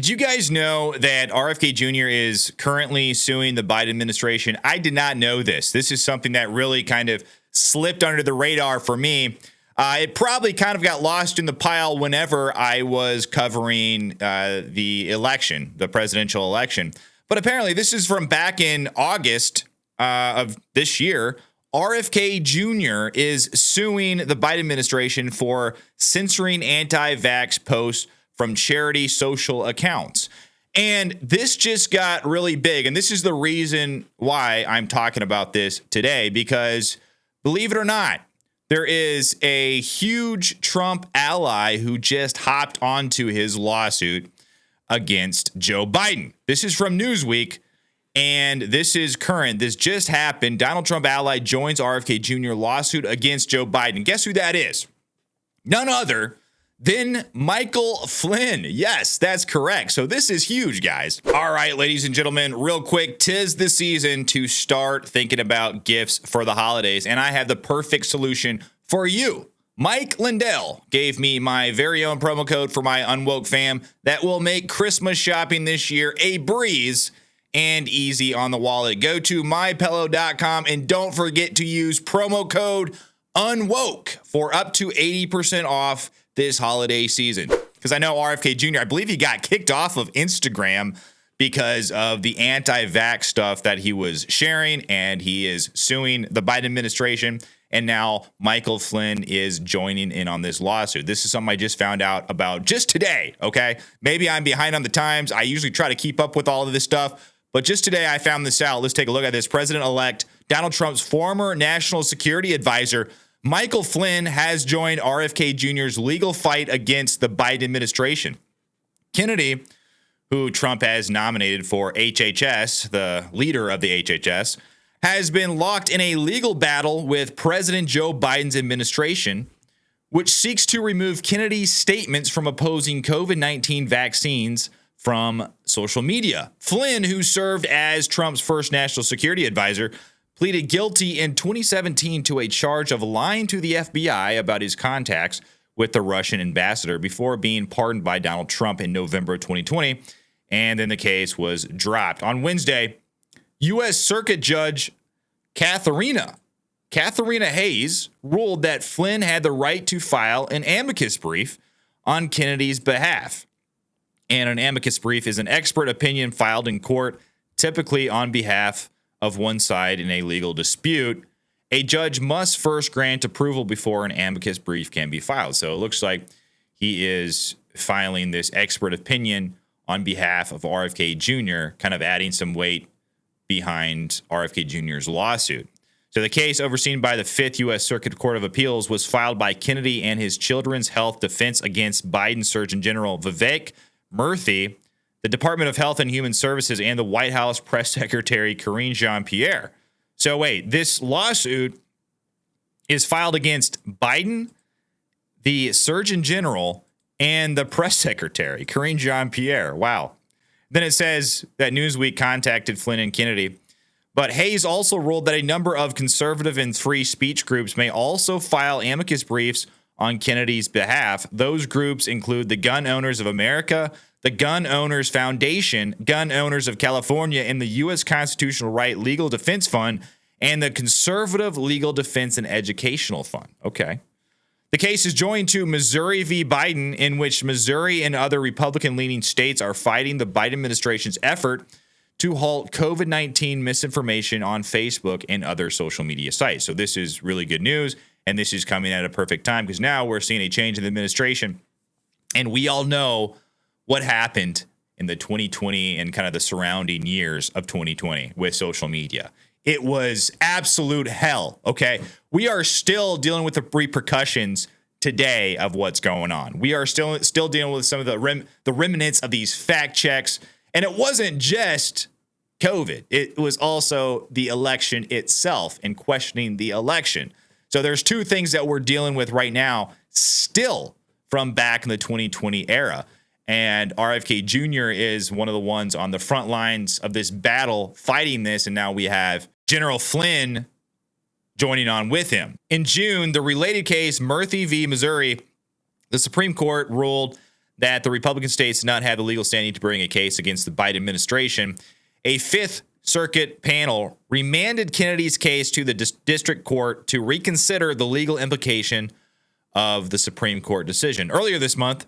Did you guys know that RFK Jr. is currently suing the Biden administration? I did not know this. This is something that really kind of slipped under the radar for me. It probably kind of got lost in the pile whenever I was covering the election, the presidential election. But apparently this is from back in August of this year. RFK Jr. is suing the Biden administration for censoring anti-vax posts from charity social accounts. And this just got really big. And this is the reason why I'm talking about this today, because believe it or not, there is a huge Trump ally who just hopped onto his lawsuit against Joe Biden. This is from Newsweek, and this is current. This just happened. Donald Trump ally joins RFK Jr. lawsuit against Joe Biden. Guess who that is? None other than Michael Flynn. Yes, that's correct. So this is huge, guys. All right, ladies and gentlemen, real quick, 'tis the season to start thinking about gifts for the holidays, and I have the perfect solution for you. Mike Lindell gave me my very own promo code for my Unwoke fam that will make Christmas shopping this year a breeze and easy on the wallet. Go to mypillow.com and don't forget to use promo code UNWOKE for up to 80% off this holiday season. Because I know RFK Jr., I believe he got kicked off of Instagram because of the anti-vax stuff that he was sharing, and he is suing the Biden administration. And now Michael Flynn is joining in on this lawsuit. This is something I just found out about just today, okay? Maybe I'm behind on the times. I usually try to keep up with all of this stuff, but just today I found this out. Let's take a look at this. President-elect Donald Trump's former national security advisor, Michael Flynn, has joined RFK Jr.'s legal fight against the Biden administration. Kennedy, who Trump has nominated for HHS, the leader of the HHS, has been locked in a legal battle with President Joe Biden's administration, which seeks to remove Kennedy's statements from opposing COVID-19 vaccines from social media. Flynn, who served as Trump's first national security advisor, pleaded guilty in 2017 to a charge of lying to the FBI about his contacts with the Russian ambassador before being pardoned by Donald Trump in November of 2020, and then the case was dropped. On Wednesday, U.S. Circuit Judge Katharina Hayes ruled that Flynn had the right to file an amicus brief on Kennedy's behalf. And an amicus brief is an expert opinion filed in court, typically on behalf of one side in a legal dispute. A judge must first grant approval before an amicus brief can be filed. So it looks like he is filing this expert opinion on behalf of RFK Jr., kind of adding some weight behind RFK Jr.'s lawsuit. So the case, overseen by the 5th U.S. Circuit Court of Appeals, was filed by Kennedy and his Children's Health Defense against Biden Surgeon General Vivek Murthy, the Department of Health and Human Services, and the White House Press Secretary Karine Jean-Pierre. So wait, this lawsuit is filed against Biden, the Surgeon General, and the Press Secretary, Karine Jean-Pierre. Wow. Then it says that Newsweek contacted Flynn and Kennedy. But Hayes also ruled that a number of conservative and free speech groups may also file amicus briefs on Kennedy's behalf. Those groups include the Gun Owners of America, the Gun Owners Foundation, Gun Owners of California, and the U.S. Constitutional Right Legal Defense Fund, and the Conservative Legal Defense and Educational Fund. Okay. The case is joined to Missouri v. Biden, in which Missouri and other Republican-leaning states are fighting the Biden administration's effort to halt COVID-19 misinformation on Facebook and other social media sites. So this is really good news, and this is coming at a perfect time because now we're seeing a change in the administration, and we all know what happened in the 2020 and kind of the surrounding years of 2020 with social media. It was absolute hell, okay? We are still dealing with the repercussions today of what's going on. We are still dealing with some of the remnants of these fact checks. And it wasn't just COVID. It was also the election itself and questioning the election. So there's two things that we're dealing with right now still from back in the 2020 era. And RFK Jr. is one of the ones on the front lines of this battle fighting this. And now we have General Flynn joining on with him. In June, the related case, Murthy v. Missouri, the Supreme Court ruled that the Republican states did not have the legal standing to bring a case against the Biden administration, a Fifth Circuit panel remanded Kennedy's case to the district court to reconsider the legal implication of the Supreme Court decision. Earlier this month,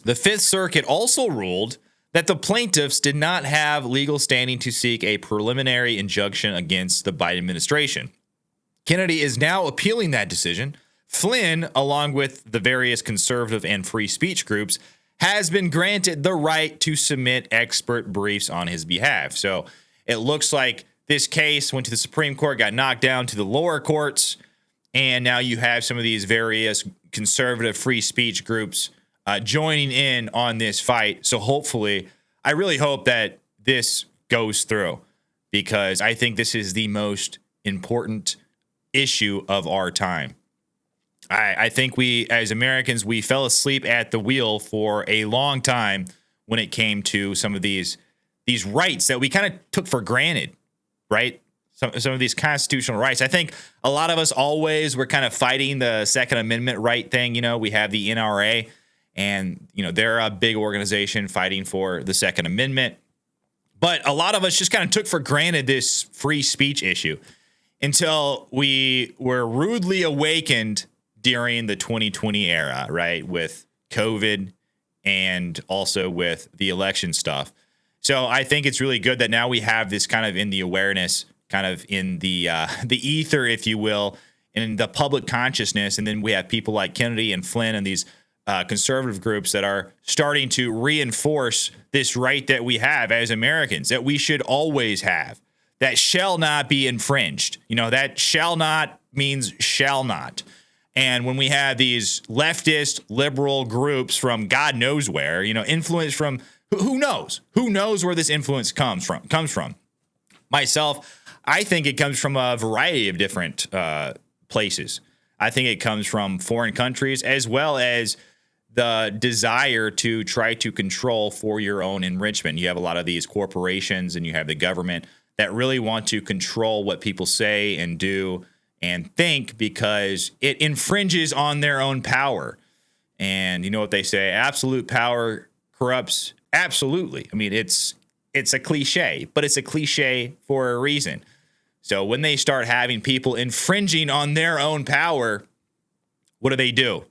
the Fifth Circuit also ruled that the plaintiffs did not have legal standing to seek a preliminary injunction against the Biden administration. Kennedy is now appealing that decision. Flynn, along with the various conservative and free speech groups, has been granted the right to submit expert briefs on his behalf. So it looks like this case went to the Supreme Court, got knocked down to the lower courts, and now you have some of these various conservative free speech groups joining in on this fight. So hopefully, I really hope that this goes through, because I think this is the most important issue of our time. I think we, as Americans, we fell asleep at the wheel for a long time when it came to some of these rights that we kind of took for granted, right? Some of these constitutional rights. I think a lot of us always were kind of fighting the Second Amendment right thing. You know, we have the NRA, and, you know, they're a big organization fighting for the Second Amendment. But a lot of us just kind of took for granted this free speech issue until we were rudely awakened during the 2020 era, right? With COVID and also with the election stuff. So I think it's really good that now we have this kind of in the awareness, kind of in the ether, if you will, in the public consciousness. And then we have people like Kennedy and Flynn and these conservative groups that are starting to reinforce this right that we have as Americans, that we should always have, that shall not be infringed. You know, that shall not means shall not. And when we have these leftist liberal groups from God knows where, you know, influence from who knows where this influence comes from. Myself, I think it comes from a variety of different places. I think it comes from foreign countries, as well as the desire to try to control for your own enrichment. You have a lot of these corporations and you have the government that really want to control what people say and do and think, because it infringes on their own power. And you know what they say, absolute power corrupts absolutely. I mean, it's a cliche, but it's a cliche for a reason. So when they start having people infringing on their own power, what do?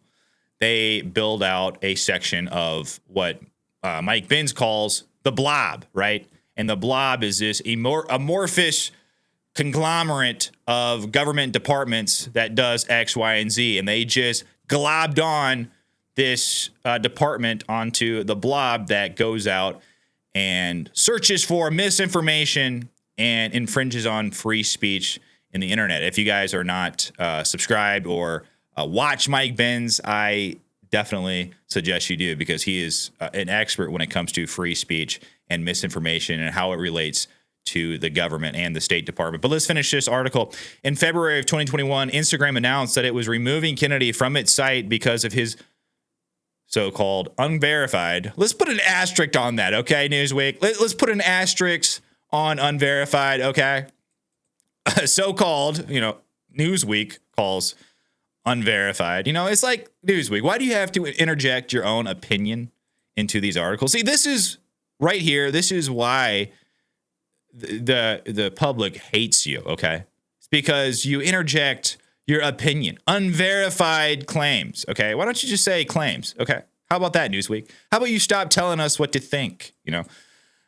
They build out a section of what Mike Benz calls the blob, right? And the blob is this amorphous conglomerate of government departments that does X, Y, and Z. And they just globbed on this department onto the blob that goes out and searches for misinformation and infringes on free speech in the internet. If you guys are not subscribed or watch Mike Benz, I definitely suggest you do, because he is an expert when it comes to free speech and misinformation and how it relates to the government and the State Department. But let's finish this article. In February of 2021, Instagram announced that it was removing Kennedy from its site because of his so-called unverified. Let's put an asterisk on that, okay, Newsweek? Let's put an asterisk on unverified, okay? So-called, you know, Newsweek calls unverified. You know, it's like Newsweek. Why do you have to interject your own opinion into these articles? See, this is right here. This is why the public hates you, okay? It's because you interject your opinion. Unverified claims, okay? Why don't you just say claims, okay? How about that, Newsweek? How about you stop telling us what to think, you know?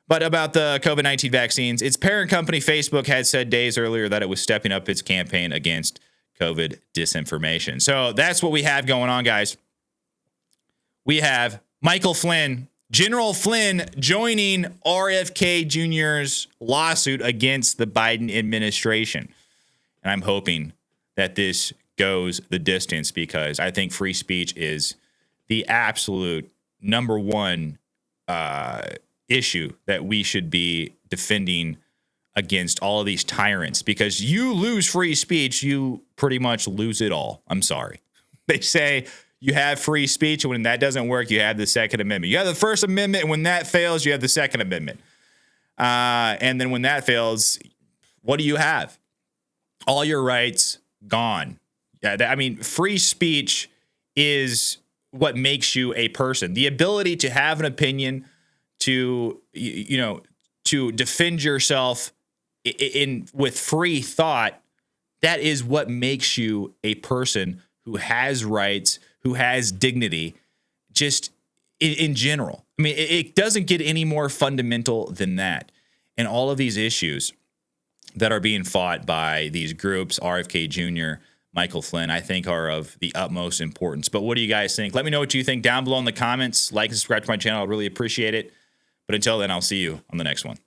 But about the COVID-19 vaccines, its parent company, Facebook, had said days earlier that it was stepping up its campaign against COVID disinformation. So that's what we have going on, guys. We have Michael Flynn, General Flynn, joining RFK Jr.'s lawsuit against the Biden administration. And I'm hoping that this goes the distance, because I think free speech is the absolute number one issue that we should be defending against all of these tyrants, because you lose free speech, you pretty much lose it all. I'm sorry. They say you have free speech, and when that doesn't work, you have the Second Amendment. You have the First Amendment, and when that fails, you have the Second Amendment. And then when that fails, what do you have? All your rights gone. Yeah, I mean, free speech is what makes you a person. The ability to have an opinion, to to defend yourself in with free thought. That is what makes you a person who has rights, who has dignity, just in general. I mean, it doesn't get any more fundamental than that. And all of these issues that are being fought by these groups, RFK Jr., Michael Flynn, I think are of the utmost importance. But what do you guys think? Let me know what you think down below in the comments. Like and subscribe to my channel. I'd really appreciate it. But until then, I'll see you on the next one.